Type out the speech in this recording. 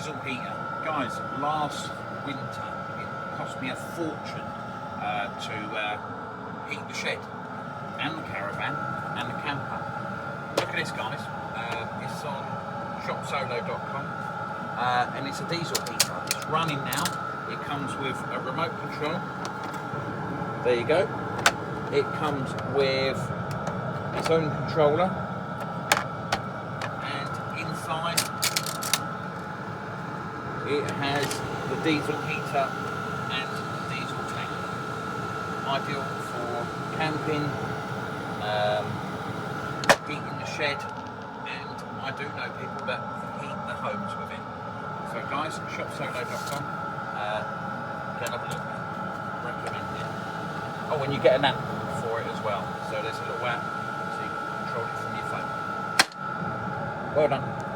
diesel heater. Guys, last winter it cost me a fortune to heat the shed and the caravan and the camper. Look at this, guys. It's on shopsolo.com and it's a diesel heater. It's running now. It comes with a remote control. There you go. It comes with its own controller, and inside it has the diesel heater and the diesel tank. Ideal for camping, heating the shed, and I do know people that heat the homes with it. So guys, shopsolo.com, go and have a look. Recommend it. Oh, and you get an app for it as well. So there's a little app so you can control it from your phone. Well done.